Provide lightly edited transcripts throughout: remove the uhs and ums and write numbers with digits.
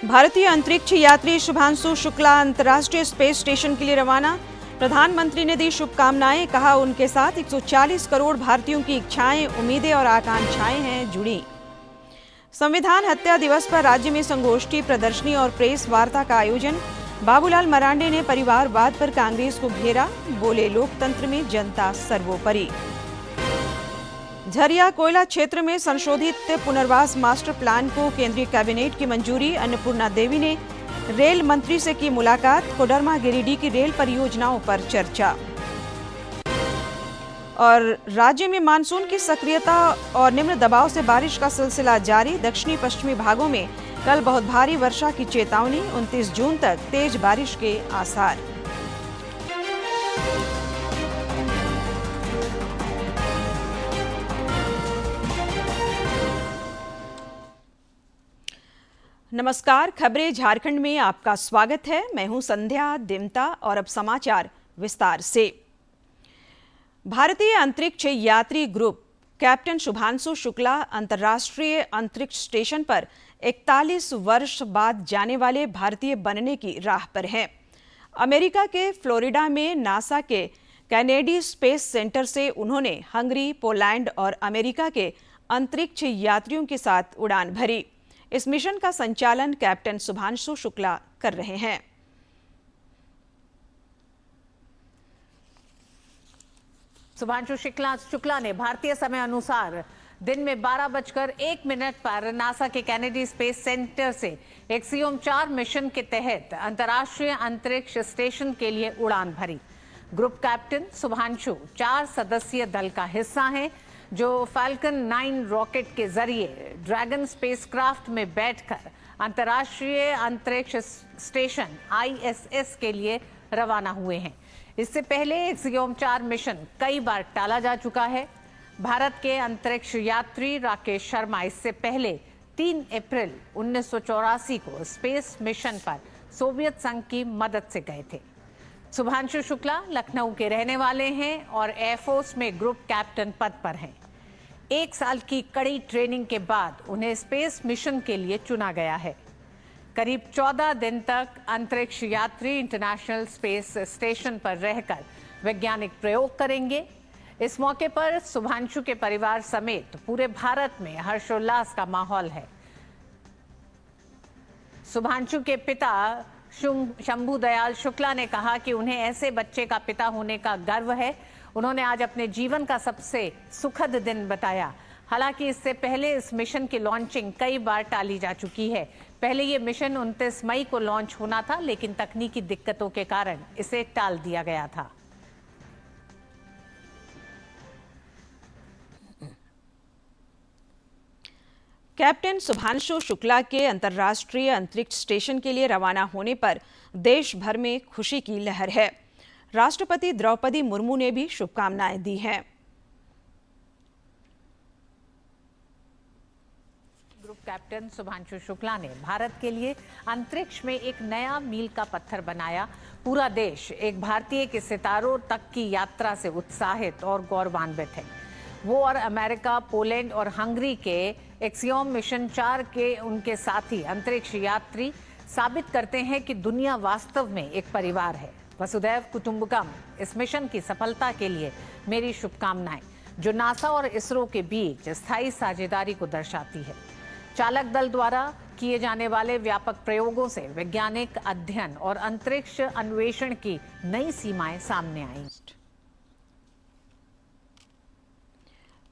भारतीय अंतरिक्ष यात्री शुभांशु शुक्ला अंतर्राष्ट्रीय स्पेस स्टेशन के लिए रवाना। प्रधानमंत्री ने दी शुभकामनाएं, कहा उनके साथ 140 करोड़ भारतीयों की इच्छाएं, उम्मीदें और आकांक्षाएं हैं जुड़ी। संविधान हत्या दिवस पर राज्य में संगोष्ठी, प्रदर्शनी और प्रेस वार्ता का आयोजन। बाबूलाल मरांडी ने परिवारवाद पर कांग्रेस को घेरा, बोले लोकतंत्र में जनता सर्वोपरि। झरिया कोयला क्षेत्र में संशोधित पुनर्वास मास्टर प्लान को केंद्रीय कैबिनेट की मंजूरी। अन्नपूर्णा देवी ने रेल मंत्री से की मुलाकात, कोडरमा गिरिडीह की रेल परियोजनाओं पर चर्चा। और राज्य में मानसून की सक्रियता और निम्न दबाव से बारिश का सिलसिला जारी। दक्षिणी पश्चिमी भागों में कल बहुत भारी वर्षा की चेतावनी, 29 जून तक तेज बारिश के आसार। नमस्कार, खबरें झारखंड में आपका स्वागत है। मैं हूं संध्या दिमता और अब समाचार विस्तार से। भारतीय अंतरिक्ष यात्री ग्रुप कैप्टन शुभांशु शुक्ला अंतर्राष्ट्रीय अंतरिक्ष स्टेशन पर 41 वर्ष बाद जाने वाले भारतीय बनने की राह पर हैं। अमेरिका के फ्लोरिडा में नासा के कैनेडी स्पेस सेंटर से उन्होंने हंगरी, पोलैंड और अमेरिका के अंतरिक्ष यात्रियों के साथ उड़ान भरी। इस मिशन का संचालन कैप्टन शुभांशु शुक्ला कर रहे हैं। शुभांशु शुक्ला ने भारतीय समय अनुसार दिन में 12:01 पर नासा के कैनेडी स्पेस सेंटर से एक्सियोम 4 मिशन के तहत अंतर्राष्ट्रीय अंतरिक्ष स्टेशन के लिए उड़ान भरी। ग्रुप कैप्टन शुभांशु 4 सदस्यीय दल का हिस्सा हैं, जो फाल्कन 9 रॉकेट के जरिए ड्रैगन स्पेसक्राफ्ट में बैठकर अंतर्राष्ट्रीय अंतरिक्ष स्टेशन ISS के लिए रवाना हुए हैं। इससे पहले एक्सियोम 4 मिशन कई बार टाला जा चुका है। भारत के अंतरिक्ष यात्री राकेश शर्मा इससे पहले 3 अप्रैल 1984 को स्पेस मिशन पर सोवियत संघ की मदद से गए थे। शुभांशु शुक्ला लखनऊ के रहने वाले हैं और एयरफोर्स में ग्रुप कैप्टन पद पर हैं। 1 साल की कड़ी ट्रेनिंग के बाद उन्हें स्पेस मिशन के लिए चुना गया है। करीब 14 दिन तक अंतरिक्ष यात्री इंटरनेशनल स्पेस स्टेशन पर रहकर वैज्ञानिक प्रयोग करेंगे। इस मौके पर शुभांशु के परिवार समेत पूरे भारत में हर्षोल्लास का माहौल है। शुभांशु के पिता शंभू दयाल शुक्ला ने कहा कि उन्हें ऐसे बच्चे का पिता होने का गर्व है। उन्होंने आज अपने जीवन का सबसे सुखद दिन बताया। हालांकि इससे पहले इस मिशन की लॉन्चिंग कई बार टाली जा चुकी है। पहले ये मिशन 29 मई को लॉन्च होना था, लेकिन तकनीकी दिक्कतों के कारण इसे टाल दिया गया था। कैप्टन शुभांशु शुक्ला के अंतर्राष्ट्रीय अंतरिक्ष स्टेशन के लिए रवाना होने पर देश भर में खुशी की लहर है। राष्ट्रपति द्रौपदी मुर्मू ने भी शुभकामनाएं दी हैं। ग्रुप कैप्टन शुभांशु शुक्ला ने भारत के लिए अंतरिक्ष में एक नया मील का पत्थर बनाया। पूरा देश एक भारतीय के सितारों तक की यात्रा से उत्साहित और गौरवान्वित है। वो और अमेरिका, पोलैंड और हंगरी के एक्सियोम मिशन 4 के उनके साथी अंतरिक्ष यात्री साबित करते हैं कि दुनिया वास्तव में एक परिवार है। वसुधैव कुटुंबकम इस मिशन की सफलता के लिए मेरी शुभकामनाएं, जो नासा और इसरो के बीच स्थायी साझेदारी को दर्शाती है। चालक दल द्वारा किए जाने वाले व्यापक प्रयोगों से वैज्ञानिक अध्ययन और अंतरिक्ष अन्वेषण की नई सीमाएं सामने आई।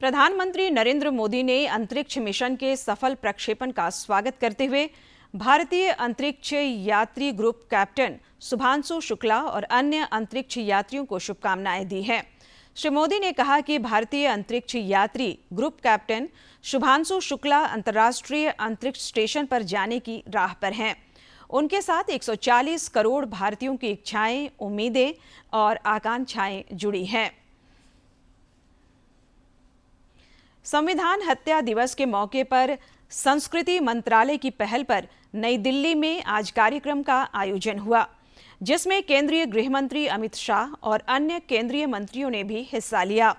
प्रधानमंत्री नरेंद्र मोदी ने अंतरिक्ष मिशन के सफल प्रक्षेपण का स्वागत करते हुए भारतीय अंतरिक्ष यात्री ग्रुप कैप्टन शुभांशु शुक्ला और अन्य अंतरिक्ष यात्रियों को शुभकामनाएं दी हैं। श्री मोदी ने कहा कि भारतीय अंतरिक्ष यात्री ग्रुप कैप्टन शुभांशु शुक्ला अंतर्राष्ट्रीय अंतरिक्ष स्टेशन पर जाने की राह पर हैं। उनके साथ 140 करोड़ भारतीयों की इच्छाएं, उम्मीदें और आकांक्षाएं जुड़ी हैं। संविधान हत्या दिवस के मौके पर संस्कृति मंत्रालय की पहल पर नई दिल्ली में आज कार्यक्रम का आयोजन हुआ, जिसमें केंद्रीय गृह मंत्री अमित शाह और अन्य केंद्रीय मंत्रियों ने भी हिस्सा लिया।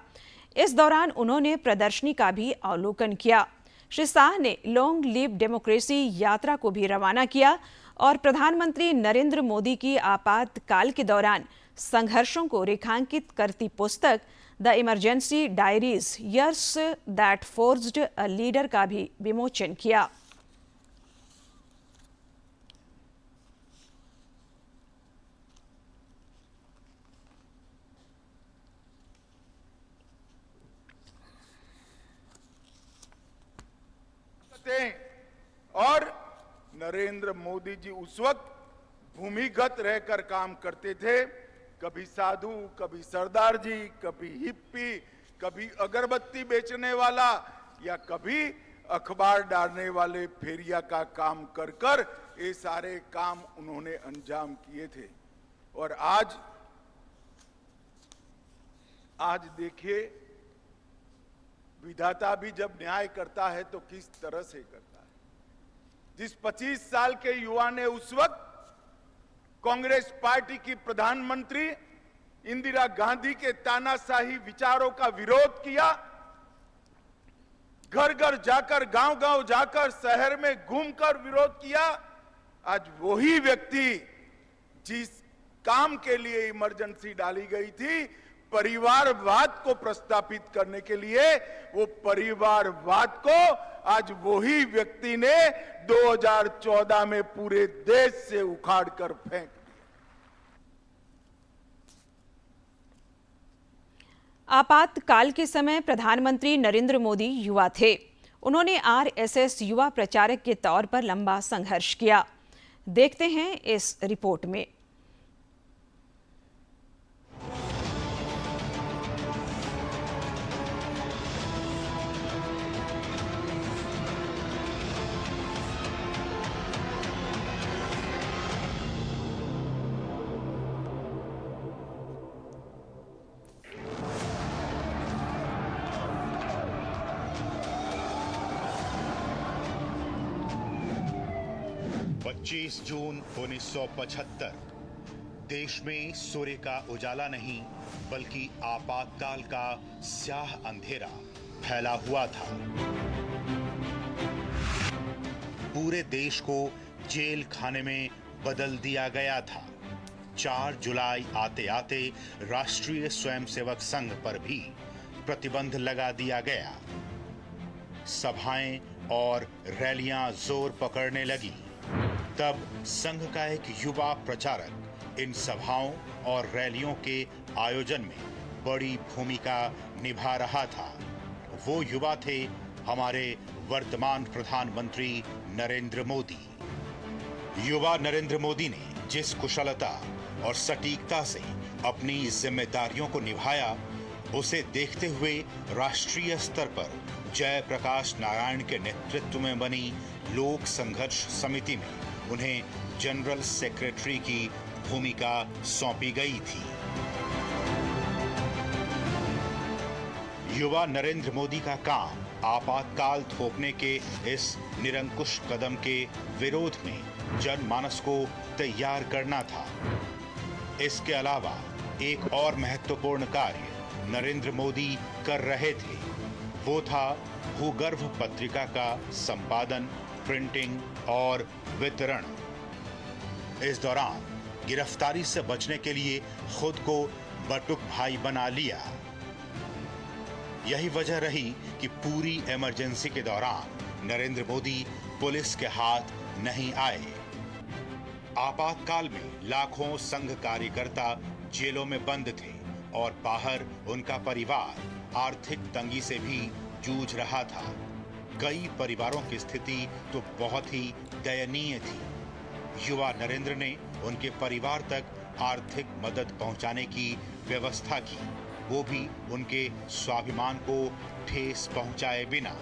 इस दौरान उन्होंने प्रदर्शनी का भी अवलोकन किया। श्री शाह ने लॉन्ग लिव डेमोक्रेसी यात्रा को भी रवाना किया और प्रधानमंत्री नरेंद्र मोदी की आपातकाल के दौरान संघर्षों को रेखांकित करती पुस्तक the emergency diaries years that forged a leader का भी विमोचन किया। और नरेंद्र मोदी जी उस वक्त भूमिगत रहकर काम करते थे। कभी साधु, कभी सरदार जी, कभी हिप्पी, कभी अगरबत्ती बेचने वाला या कभी अखबार डालने वाले फेरिया का काम कर कर ये सारे काम उन्होंने अंजाम किए थे। और आज देखिए, विधाता भी जब न्याय करता है तो किस तरह से करता है। जिस 25 साल के युवा ने उस वक्त कांग्रेस पार्टी की प्रधानमंत्री इंदिरा गांधी के तानाशाही विचारों का विरोध किया, घर घर जाकर, गांव गांव जाकर, शहर में घूमकर विरोध किया, आज वही व्यक्ति जिस काम के लिए इमरजेंसी डाली गई थी, परिवारवाद को प्रस्तापित करने के लिए, वो परिवारवाद को आज वही व्यक्ति ने 2014 में पूरे देश से उखाड़ कर फेंक दिया। आपातकाल के समय प्रधानमंत्री नरेंद्र मोदी युवा थे। उन्होंने आरएसएस युवा प्रचारक के तौर पर लंबा संघर्ष किया। देखते हैं इस रिपोर्ट में। जून 1975 देश में सूर्य का उजाला नहीं बल्कि आपातकाल का स्याह अंधेरा फैला हुआ था। पूरे देश को जेल खाने में बदल दिया गया था। 4 जुलाई आते आते राष्ट्रीय स्वयंसेवक संघ पर भी प्रतिबंध लगा दिया गया। सभाएं और रैलियां जोर पकड़ने लगी। तब संघ का एक युवा प्रचारक इन सभाओं और रैलियों के आयोजन में बड़ी भूमिका निभा रहा था। वो युवा थे हमारे वर्तमान प्रधानमंत्री नरेंद्र मोदी। युवा नरेंद्र मोदी ने जिस कुशलता और सटीकता से अपनी जिम्मेदारियों को निभाया, उसे देखते हुए राष्ट्रीय स्तर पर जयप्रकाश नारायण के नेतृत्व में बनी लोक संघर्ष समिति में उन्हें जनरल सेक्रेटरी की भूमिका सौंपी गई थी। युवा नरेंद्र मोदी का काम आपातकाल थोपने के इस निरंकुश कदम के विरोध में जनमानस को तैयार करना था। इसके अलावा एक और महत्वपूर्ण कार्य नरेंद्र मोदी कर रहे थे। वो था भूगर्भ पत्रिका का संपादन, प्रिंटिंग और वितरण। इस दौरान गिरफ्तारी से बचने के लिए खुद को बटुक भाई बना लिया। यही वजह रही कि पूरी इमरजेंसी के दौरान नरेंद्र मोदी पुलिस के हाथ नहीं आए। आपातकाल में लाखों संघ कार्यकर्ता जेलों में बंद थे और बाहर उनका परिवार आर्थिक तंगी से भी जूझ रहा था। कई परिवारों की स्थिति तो बहुत ही दयनीय थी। युवा नरेंद्र ने उनके परिवार तक आर्थिक मदद पहुंचाने की व्यवस्था की, वो भी उनके स्वाभिमान को ठेस पहुंचाए बिना।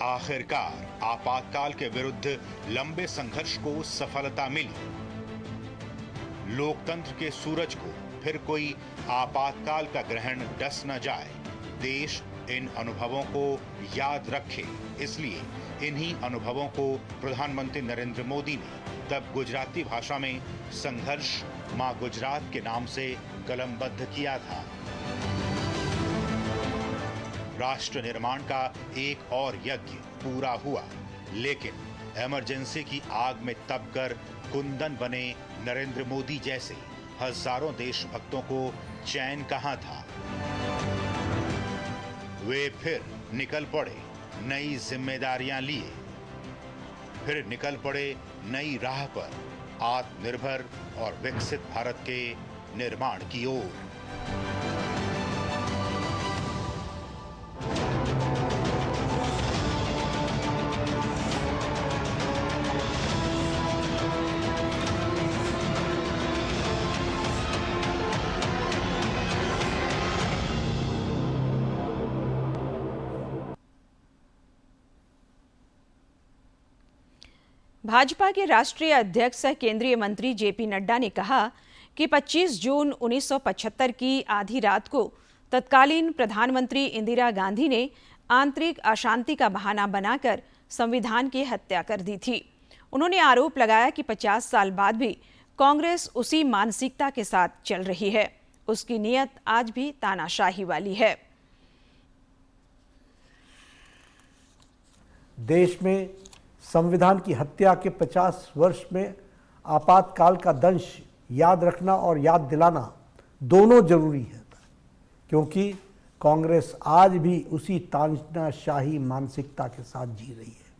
आखिरकार आपातकाल के विरुद्ध लंबे संघर्ष को सफलता मिली। लोकतंत्र के सूरज को फिर कोई आपातकाल का ग्रहण डस न जाए। देश इन अनुभवों को याद रखे, इसलिए इन्हीं अनुभवों को प्रधानमंत्री नरेंद्र मोदी ने तब गुजराती भाषा में संघर्ष मां गुजरात के नाम से कलमबद्ध किया था। राष्ट्र निर्माण का एक और यज्ञ पूरा हुआ, लेकिन इमरजेंसी की आग में तपकर कुंदन बने नरेंद्र मोदी जैसे हजारों देशभक्तों को चैन कहां था। वे फिर निकल पड़े नई जिम्मेदारियां लिए, फिर निकल पड़े नई राह पर आत्मनिर्भर और विकसित भारत के निर्माण की ओर। भाजपा के राष्ट्रीय अध्यक्ष सह केंद्रीय मंत्री जेपी नड्डा ने कहा कि 25 जून 1975 की आधी रात को तत्कालीन प्रधानमंत्री इंदिरा गांधी ने आंतरिक अशांति का बहाना बनाकर संविधान की हत्या कर दी थी। उन्होंने आरोप लगाया कि 50 साल बाद भी कांग्रेस उसी मानसिकता के साथ चल रही है। उसकी नीयत आज भी तानाशाही वाली है। देश में संविधान की हत्या के 50 वर्ष में आपातकाल का दंश याद रखना और याद दिलाना दोनों जरूरी है, क्योंकि कांग्रेस आज भी उसी तानाशाही मानसिकता के साथ जी रही है।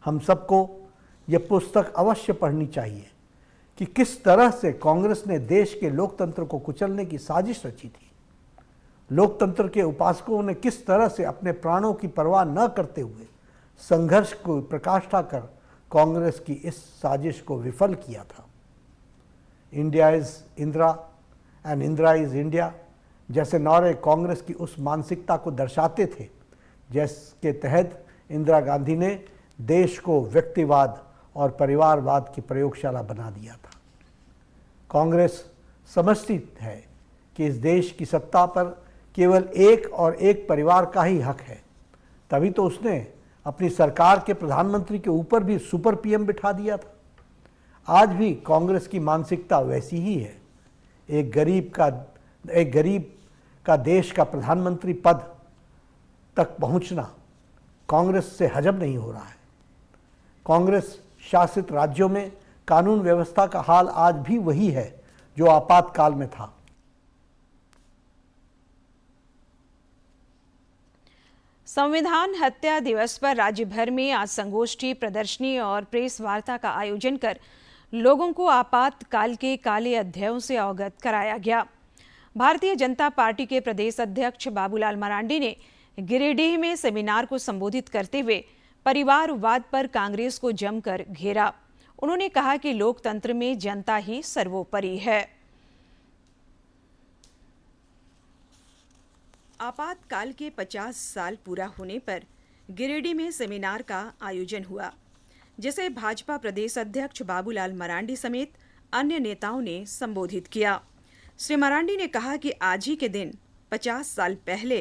हम सबको यह पुस्तक अवश्य पढ़नी चाहिए कि किस तरह से कांग्रेस ने देश के लोकतंत्र को कुचलने की साजिश रची थी। लोकतंत्र के उपासकों ने किस तरह से अपने प्राणों की परवाह न करते हुए संघर्ष को प्रकाष्ठा कर कांग्रेस की इस साजिश को विफल किया था। India is Indira and Indira is India जैसे नारे कांग्रेस की उस मानसिकता को दर्शाते थे, जिसके तहत इंदिरा गांधी ने देश को व्यक्तिवाद और परिवारवाद की प्रयोगशाला बना दिया था। कांग्रेस समझती है कि इस देश की सत्ता पर केवल एक और एक परिवार का ही हक है, तभी तो उसने अपनी सरकार के प्रधानमंत्री के ऊपर भी सुपर पीएम बिठा दिया था। आज भी कांग्रेस की मानसिकता वैसी ही है। एक गरीब का देश का प्रधानमंत्री पद तक पहुंचना कांग्रेस से हजम नहीं हो रहा है। कांग्रेस शासित राज्यों में कानून व्यवस्था का हाल आज भी वही है जो आपातकाल में था। संविधान हत्या दिवस पर राज्य भर में आज संगोष्ठी, प्रदर्शनी और प्रेस वार्ता का आयोजन कर लोगों को आपातकाल के काले अध्यायों से अवगत कराया गया। भारतीय जनता पार्टी के प्रदेश अध्यक्ष बाबूलाल मरांडी ने गिरिडीह में सेमिनार को संबोधित करते हुए परिवारवाद पर कांग्रेस को जमकर घेरा। उन्होंने कहा कि लोकतंत्र में जनता ही सर्वोपरि है। आपातकाल के 50 साल पूरा होने पर गिरिडीह में सेमिनार का आयोजन हुआ, जिसे भाजपा प्रदेश अध्यक्ष बाबूलाल मरांडी समेत अन्य नेताओं ने संबोधित किया। श्री मरांडी ने कहा कि आज ही के दिन 50 साल पहले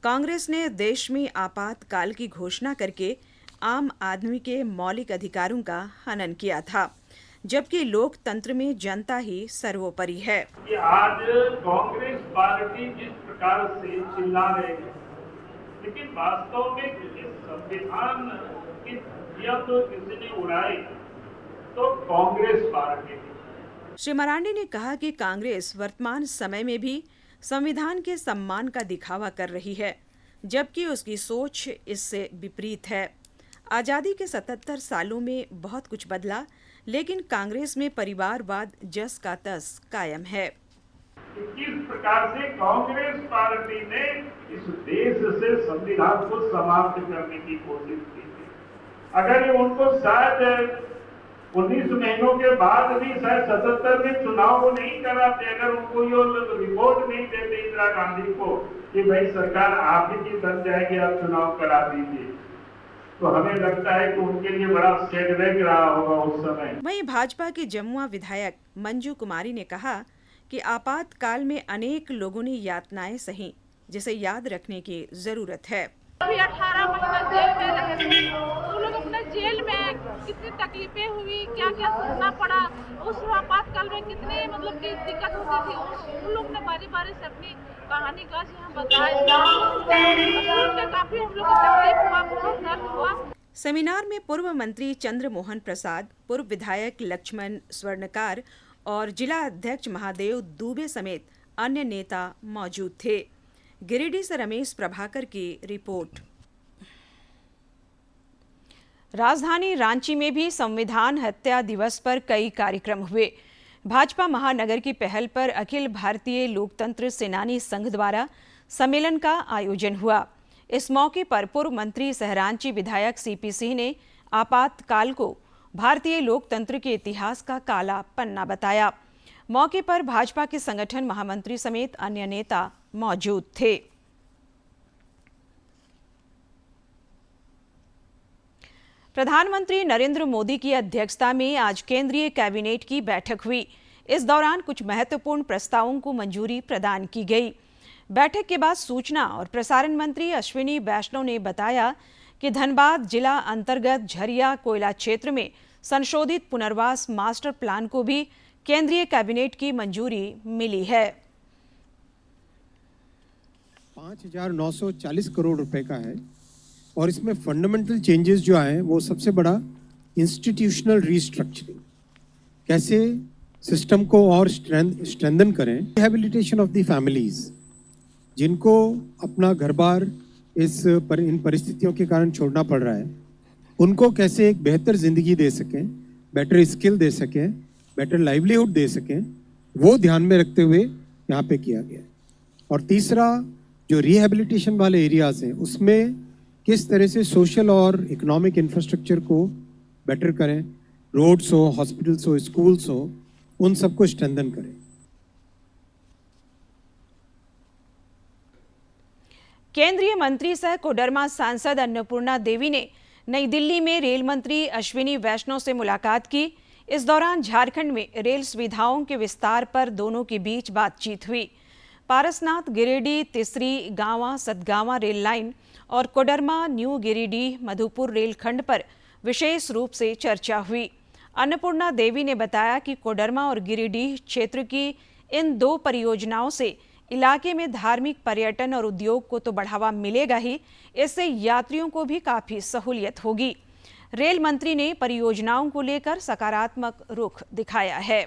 कांग्रेस ने देश में आपातकाल की घोषणा करके आम आदमी के मौलिक अधिकारों का हनन किया था, जबकि लोकतंत्र में जनता ही सर्वोपरि है। कि आज कांग्रेस पार्टी जिस प्रकार से चिल्ला रहे हैं, लेकिन वास्तव में इस संविधान की जब किसी ने उड़ाई तो कांग्रेस पार्टी। श्री मरांडी ने कहा कि कांग्रेस वर्तमान समय में भी संविधान के सम्मान का दिखावा कर रही है, जबकि उसकी सोच इससे विपरीत है। आजादी के 77 सालों में बहुत कुछ बदला, लेकिन कांग्रेस में परिवारवाद जस का तस कायम है। किस प्रकार से कांग्रेस पार्टी ने इस देश से संविधान को समाप्त करने की कोशिश की थी। अगर ये उनको शायद 19 महीनों के बाद भी शायद 77 में चुनाव को नहीं कराते, अगर उनको ये रिपोर्ट नहीं देते इंदिरा गांधी को कि भाई सरकार आप ही की बन जाएगी, आप चुनाव करा दीजिए, तो हमें लगता है कि उनके लिए बड़ा सेटबैक रहा होगा उस समय। वहीं भाजपा की जमुआ विधायक मंजू कुमारी ने कहा कि आपातकाल में अनेक लोगों ने यातनाएं सही, जिसे याद रखने की जरूरत है। अभी 18 महीना जेल में रहे, वो लोग अपना जेल में कितनी तकलीफें हुई, क्या क्या सुनना पड़ा, उस आपातकाल में कितने मतलब की दिक्कत होती थी, उन लोग ने बारी बारी से अपनी कहानी का यहाँ बताया। सुन के काफी हम लोग को तकलीफ हुआ, बहुत दर्द हुआ। सेमिनार में पूर्व मंत्री चंद्र मोहन प्रसाद, पूर्व विधायक लक्ष्मण स्वर्णकार और जिला अध्यक्ष महादेव दुबे समेत अन्य नेता मौजूद थे। गिरिडीह से रमेश प्रभाकर की रिपोर्ट। राजधानी रांची में भी संविधान हत्या दिवस पर कई कार्यक्रम हुए। भाजपा महानगर की पहल पर अखिल भारतीय लोकतंत्र सेनानी संघ द्वारा सम्मेलन का आयोजन हुआ। इस मौके पर पूर्व मंत्री सहरांची विधायक सीपी सिंह ने आपातकाल को भारतीय लोकतंत्र के इतिहास का काला पन्ना बताया। मौके पर भाजपा के संगठन महामंत्री समेत अन्य नेता मौजूद थे। प्रधानमंत्री नरेंद्र मोदी की अध्यक्षता में आज केंद्रीय कैबिनेट की बैठक हुई। इस दौरान कुछ महत्वपूर्ण प्रस्तावों को मंजूरी प्रदान की गई। बैठक के बाद सूचना और प्रसारण मंत्री अश्विनी वैष्णव ने बताया कि धनबाद जिला अंतर्गत झरिया कोयला क्षेत्र में संशोधित पुनर्वास मास्टर प्लान को भी केंद्रीय कैबिनेट की मंजूरी मिली है। 5,940 करोड़ रुपए का है और इसमें फंडामेंटल चेंजेस जो आए वो सबसे बड़ा इंस्टीट्यूशनल रीस्ट्रक्चरिंग, कैसे सिस्टम को और स्ट्रेंथन करें, रिहैबिलिटेशन ऑफ द फैमिलीज जिनको अपना घर बार इन परिस्थितियों के कारण छोड़ना पड़ रहा है, उनको कैसे एक बेहतर जिंदगी दे सकें, बेटर स्किल दे सकें, बेटर लाइवलीहुड दे सकें, वो ध्यान में रखते हुए यहाँ पे किया गया। और तीसरा जो रिहैबिलिटेशन वाले एरियाज हैं उसमें किस तरह से सोशल और इकोनॉमिक इंफ्रास्ट्रक्चर को बेटर करें, रोड्स हो, हॉस्पिटल्स हो, स्कूल्स हो, उन सबको स्ट्रेंथन करें। केंद्रीय मंत्री सह कोडरमा सांसद अन्नपूर्णा देवी ने नई दिल्ली में रेल मंत्री अश्विनी वैष्णव से मुलाकात की। इस दौरान झारखंड में रेल सुविधाओं के विस्तार पर दोनों के बीच बातचीत हुई। पारसनाथ गिरिडीह तिसरी गांवा सतगांवा रेल लाइन और कोडरमा न्यू गिरिडीह मधुपुर रेलखंड पर विशेष रूप से चर्चा हुई। अन्नपूर्णा देवी ने बताया कि कोडरमा और गिरिडीह क्षेत्र की इन दो परियोजनाओं से इलाके में धार्मिक पर्यटन और उद्योग को तो बढ़ावा मिलेगा ही, इससे यात्रियों को भी काफी सहूलियत होगी। रेल मंत्री ने परियोजनाओं को लेकर सकारात्मक रुख दिखाया है।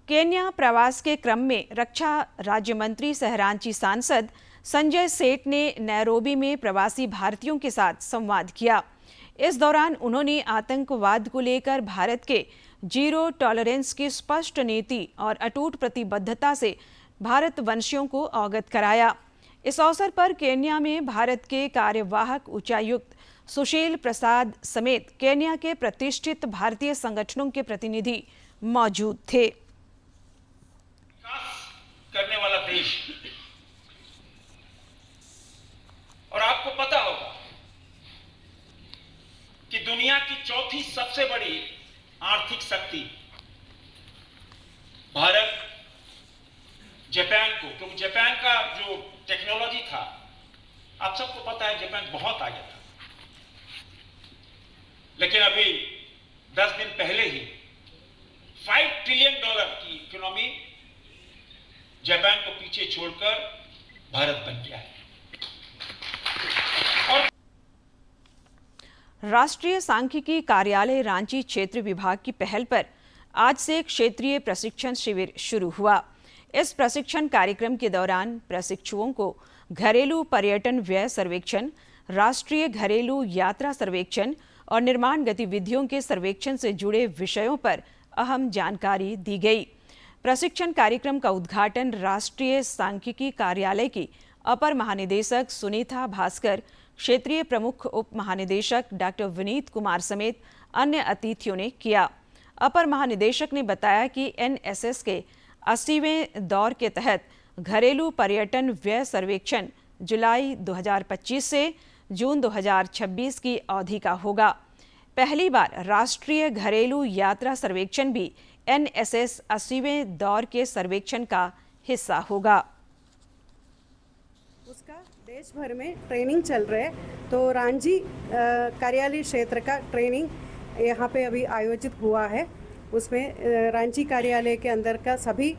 केन्या प्रवास के क्रम में रक्षा राज्य मंत्री सहरांची सांसद संजय सेठ ने नैरोबी में प्रवासी भारतीयों के साथ संवाद किया। इस दौरान उन्होंने आतंकवाद को लेकर भारत के जीरो टॉलरेंस की स्पष्ट नीति और अटूट प्रतिबद्धता से भारतवंशियों को अवगत कराया। इस अवसर पर केन्या में भारत के कार्यवाहक उच्चायुक्त सुशील प्रसाद समेत केन्या के प्रतिष्ठित भारतीय संगठनों के प्रतिनिधि मौजूद थे। करने वाला देश, और आपको पता होगा कि दुनिया की चौथी सबसे बड़ी आर्थिक शक्ति भारत जापान को, क्योंकि जापान का जो टेक्नोलॉजी था, आप सबको पता है जापान बहुत आगे था, लेकिन अभी 10 दिन पहले ही $5 ट्रिलियन की इकोनॉमी जापान को पीछे छोड़कर भारत बन गया है। और राष्ट्रीय सांख्यिकी कार्यालय रांची क्षेत्र विभाग की पहल पर आज से क्षेत्रीय प्रशिक्षण शिविर शुरू हुआ। इस प्रशिक्षण कार्यक्रम के दौरान प्रशिक्षुओं को घरेलू पर्यटन व्यय सर्वेक्षण, राष्ट्रीय घरेलू यात्रा सर्वेक्षण और निर्माण गतिविधियों के सर्वेक्षण से जुड़े विषयों पर अहम जानकारी दी गई। प्रशिक्षण कार्यक्रम का उद्घाटन राष्ट्रीय सांख्यिकी कार्यालय की अपर महानिदेशक सुनीता भास्कर, क्षेत्रीय प्रमुख उप महानिदेशक डॉक्टर विनीत कुमार समेत अन्य अतिथियों ने किया। अपर महानिदेशक ने बताया कि एनएसएस के 80वें दौर के तहत घरेलू पर्यटन व्यय सर्वेक्षण जुलाई 2025 से जून 2026 की अवधि का होगा। पहली बार राष्ट्रीय घरेलू यात्रा सर्वेक्षण भी एनएसएस 80वें दौर के सर्वेक्षण का हिस्सा होगा। उसका देश भर में ट्रेनिंग चल रहे है, तो रांची कार्यालय क्षेत्र का ट्रेनिंग यहाँ पे अभी आयोजित हुआ है। उसमें रांची कार्यालय के अंदर का सभी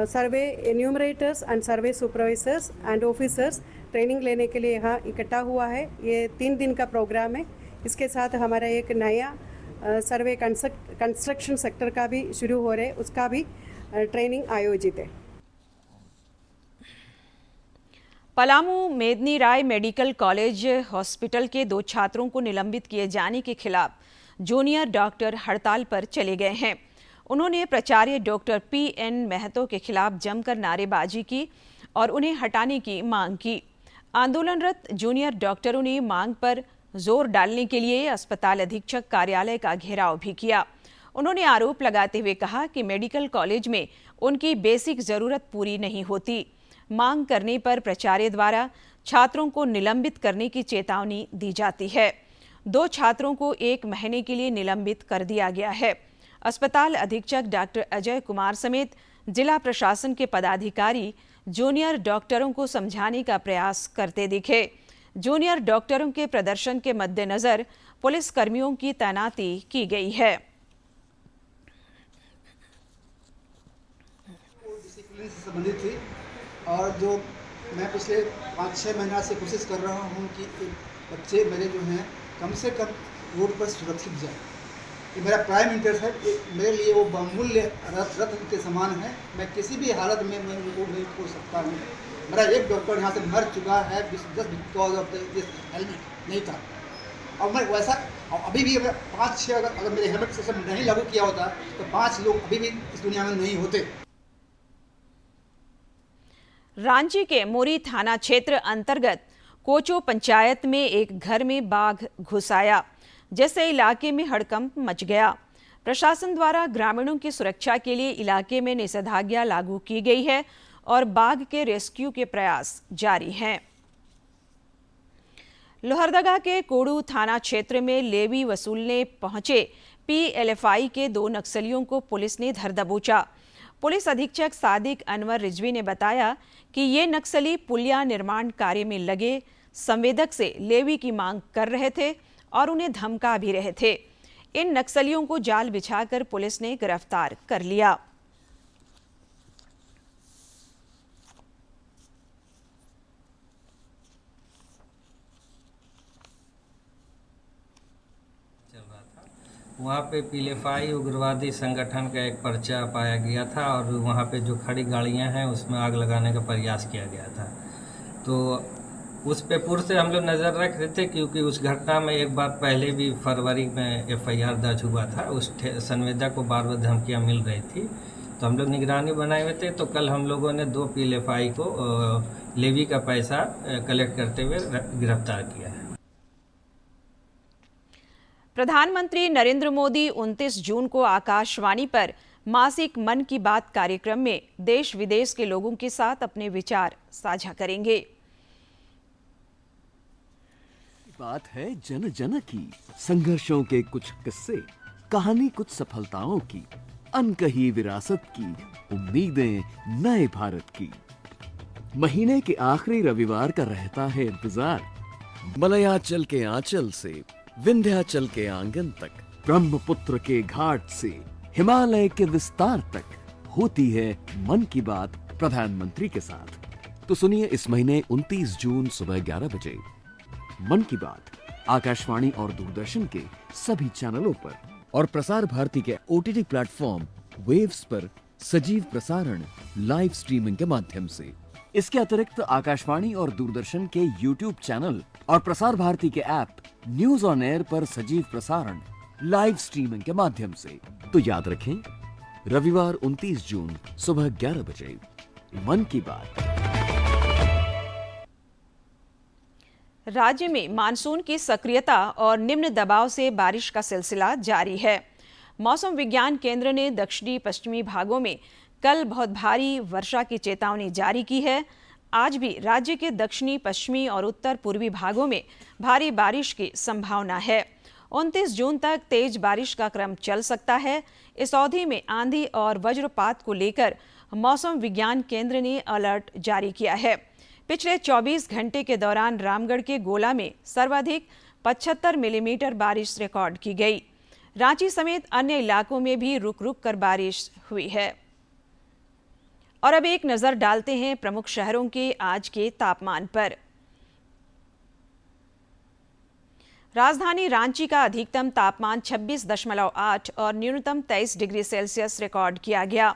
survey enumerators and survey supervisors and officers training लेने के लिए यहाँ इकट्ठा हुआ है। ये 3 दिन का प्रोग्राम है। इसके साथ हमारा एक नया सर्वे कंस्ट्रक्शन सेक्टर का भी शुरू हो रहा है, उसका भी ट्रेनिंग आयोजित है। पलामू मेदनी राय मेडिकल कॉलेज हॉस्पिटल के 2 छात्रों को निलंबित किए जाने के खिलाफ जूनियर डॉक्टर हड़ताल पर चले गए हैं। उन्होंने प्राचार्य डॉक्टर PN महतो के खिलाफ जमकर नारेबाजी की और उन्हें हटाने की मांग की। आंदोलनरत जूनियर डॉक्टरों ने मांग पर जोर डालने के लिए अस्पताल अधीक्षक कार्यालय का घेराव भी किया। उन्होंने आरोप लगाते हुए कहा कि मेडिकल कॉलेज में उनकी बेसिक जरूरत पूरी नहीं होती। मांग करने पर प्राचार्य द्वारा छात्रों को निलंबित करने की चेतावनी दी जाती है। 2 छात्रों को 1 महीने के लिए निलंबित कर दिया गया है। अस्पताल अधीक्षक डॉक्टर अजय कुमार समेत जिला प्रशासन के पदाधिकारी जूनियर डॉक्टरों को समझाने का प्रयास करते दिखे। जूनियर डॉक्टरों के प्रदर्शन के मद्देनजर पुलिस कर्मियों की तैनाती की गई है। डिसिप्लिन से संबंधित थी और जो मैं पिछले 5-6 महीना से कोशिश कर रहा हूं कि बच्चे मेरे जो हैं कम से कम रोड पर सुरक्षित जाए। ये मेरा प्राइम इंटरेस्ट है। मेरे लिए वो बहुमूल्य रत्न के समान है। मैं किसी भी हालत में मैं उनको नहीं खो सकता हूँ। मेरा एक डॉक्टर यहाँ से मर चुका है just because of this helmet नहीं था। और मैं वैसा अभी भी 5-6 अगर मेरे हेलमेट सिस्टम नहीं लागू किया होता तो 5 लोग अभी भी इस दुनिया में नहीं होते। रांची के मोरी थाना क्षेत्र अंतर्गत कोचो पंचायत में एक घर में बाघ घुस आया, जिससे इलाके में हड़कंप मच गया। प्रशासन द्वारा ग्रामीणों की सुरक्षा के लिए इलाके में निषेधाज्ञा लागू की गई है और बाघ के रेस्क्यू के प्रयास जारी हैं। लोहरदगा के कोड़ू थाना क्षेत्र में लेवी वसूलने पहुंचे PLFI के 2 नक्सलियों को पुलिस ने धर दबोचा। पुलिस अधीक्षक सादिक अनवर रिजवी ने बताया कि ये नक्सली पुलिया निर्माण कार्य में लगे संवेदक से लेवी की मांग कर रहे थे और उन्हें धमका भी रहे थे। इन नक्सलियों को जाल बिछाकर पुलिस ने गिरफ्तार कर लिया। वहाँ पे PLFI उग्रवादी संगठन का एक पर्चा पाया गया था और वहाँ पे जो खड़ी गाड़ियाँ हैं उसमें आग लगाने का प्रयास किया गया था। तो उस पे पूर्व से हम लोग नज़र रख रहे थे क्योंकि उस घटना में एक बार पहले भी फरवरी में FIR दर्ज हुआ था। उस संवेदक को बार बार धमकियाँ मिल रही थी, तो हम लोग निगरानी बनाए हुए थे। तो कल हम लोगों ने 2 PLFI को लेवी का पैसा कलेक्ट करते हुए गिरफ्तार किया है। प्रधानमंत्री नरेंद्र मोदी 29 जून को आकाशवाणी पर मासिक मन की बात कार्यक्रम में देश विदेश के लोगों के साथ अपने विचार साझा करेंगे। बात है जन जन की, संघर्षों के कुछ किस्से, कहानी कुछ सफलताओं की, अनकही विरासत की, उम्मीदें नए भारत की। महीने के आखिरी रविवार का रहता है इंतजार। मलयाचल के आंचल से विंध्याचल के आंगन तक, ब्रह्मपुत्र के घाट से हिमालय के विस्तार तक होती है मन की बात प्रधानमंत्री के साथ। तो सुनिए इस महीने 29 जून सुबह 11 बजे मन की बात आकाशवाणी और दूरदर्शन के सभी चैनलों पर और प्रसार भारती के OTT प्लेटफॉर्म वेव्स पर सजीव प्रसारण लाइव स्ट्रीमिंग के माध्यम से। इसके अतिरिक्त आकाशवाणी और दूरदर्शन के YouTube चैनल और प्रसार भारती के ऐप न्यूज ऑन एयर पर सजीव प्रसारण लाइव स्ट्रीमिंग के माध्यम से। तो याद रखें, रविवार 29 जून सुबह 11 बजे मन की बात। राज्य में मानसून की सक्रियता और निम्न दबाव से बारिश का सिलसिला जारी है। मौसम विज्ञान केंद्र ने दक्षिणी पश्चिमी भागों में कल बहुत भारी वर्षा की चेतावनी जारी की है। आज भी राज्य के दक्षिणी पश्चिमी और उत्तर पूर्वी भागों में भारी बारिश की संभावना है। 29 जून तक तेज बारिश का क्रम चल सकता है। इस अवधि में आंधी और वज्रपात को लेकर मौसम विज्ञान केंद्र ने अलर्ट जारी किया है। पिछले 24 घंटे के दौरान रामगढ़ के गोला में सर्वाधिक 75 मिलीमीटर बारिश रिकॉर्ड की गई। रांची समेत अन्य इलाकों में भी रुक रुक कर बारिश हुई है। और अब एक नजर डालते हैं प्रमुख शहरों के आज के तापमान पर। राजधानी रांची का अधिकतम तापमान 26.8 और न्यूनतम 23 डिग्री सेल्सियस रिकॉर्ड किया गया।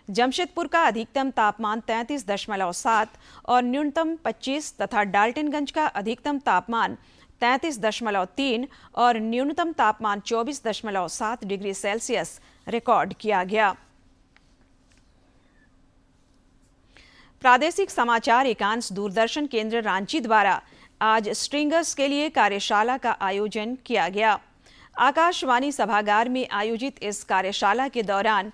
जमशेदपुर का अधिकतम तापमान 33.7 और न्यूनतम 25 तथा डाल्टनगंज का अधिकतम तापमान 33.3 और न्यूनतम तापमान 24.7 डिग्री सेल्सियस रिकॉर्ड किया गया। प्रादेशिक समाचार एकांश दूरदर्शन केंद्र रांची द्वारा आज स्ट्रिंगर्स के लिए कार्यशाला का आयोजन किया गया। आकाशवाणी सभागार में आयोजित इस कार्यशाला के दौरान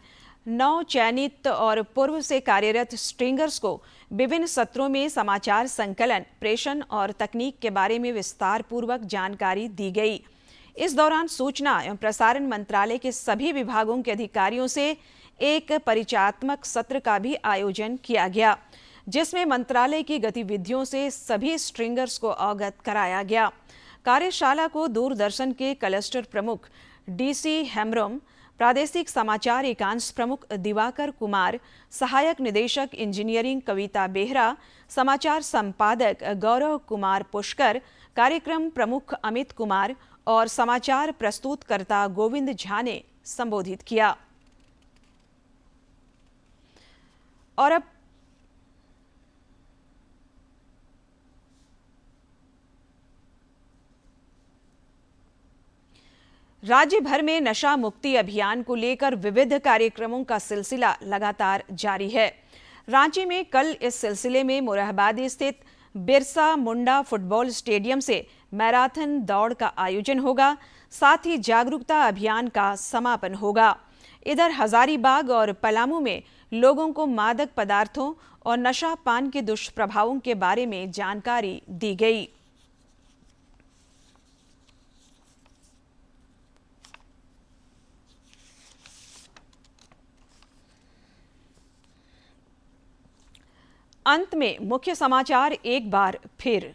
9 चयनित और पूर्व से कार्यरत स्ट्रिंगर्स को विभिन्न सत्रों में समाचार संकलन, प्रेषण और तकनीक के बारे में विस्तार पूर्वक जानकारी दी गई। इस दौरान सूचना एवं प्रसारण मंत्रालय के सभी विभागों के अधिकारियों से एक परिचयात्मक सत्र का भी आयोजन किया गया, जिसमें मंत्रालय की गतिविधियों से सभी स्ट्रिंगर्स को अवगत कराया गया। कार्यशाला को दूरदर्शन के क्लस्टर प्रमुख डीसी हेम्ब्रोम, प्रादेशिक समाचार एकांश प्रमुख दिवाकर कुमार, सहायक निदेशक इंजीनियरिंग कविता बेहरा, समाचार संपादक गौरव कुमार पुष्कर, कार्यक्रम प्रमुख अमित कुमार और समाचार प्रस्तुतकर्ता गोविंद झा ने संबोधित किया। और अब राज्य भर में नशा मुक्ति अभियान को लेकर विविध कार्यक्रमों का सिलसिला लगातार जारी है। रांची में कल इस सिलसिले में मोरहाबादी स्थित बिरसा मुंडा फुटबॉल स्टेडियम से मैराथन दौड़ का आयोजन होगा। साथ ही जागरूकता अभियान का समापन होगा। इधर हजारीबाग और पलामू में लोगों को मादक पदार्थों और नशा पान के दुष्प्रभावों के बारे में जानकारी दी गई। अंत में मुख्य समाचार एक बार फिर।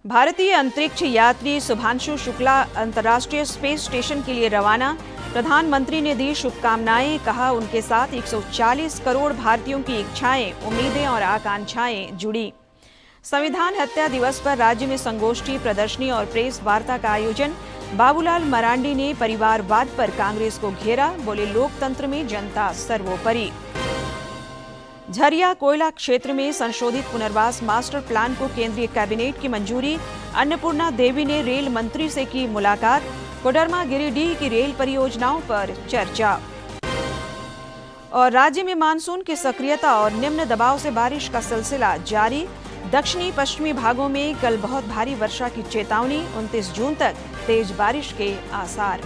भारतीय अंतरिक्ष यात्री शुभांशु शुक्ला अंतर्राष्ट्रीय स्पेस स्टेशन के लिए रवाना। प्रधानमंत्री ने दी शुभकामनाएं, कहा उनके साथ 140 करोड़ भारतीयों की इच्छाएं, उम्मीदें और आकांक्षाएं जुड़ी। संविधान हत्या दिवस पर राज्य में संगोष्ठी, प्रदर्शनी और प्रेस वार्ता का आयोजन। बाबूलाल मरांडी ने परिवारवाद पर कांग्रेस को घेरा, बोले लोकतंत्र में जनता सर्वोपरि। झरिया कोयला क्षेत्र में संशोधित पुनर्वास मास्टर प्लान को केंद्रीय कैबिनेट की मंजूरी। अन्नपूर्णा देवी ने रेल मंत्री से की मुलाकात। कोडरमा गिरिडीह की रेल परियोजनाओं पर चर्चा। और राज्य में मानसून की सक्रियता और निम्न दबाव से बारिश का सिलसिला जारी। दक्षिणी पश्चिमी भागों में कल बहुत भारी वर्षा की चेतावनी। 29 जून तक तेज बारिश के आसार।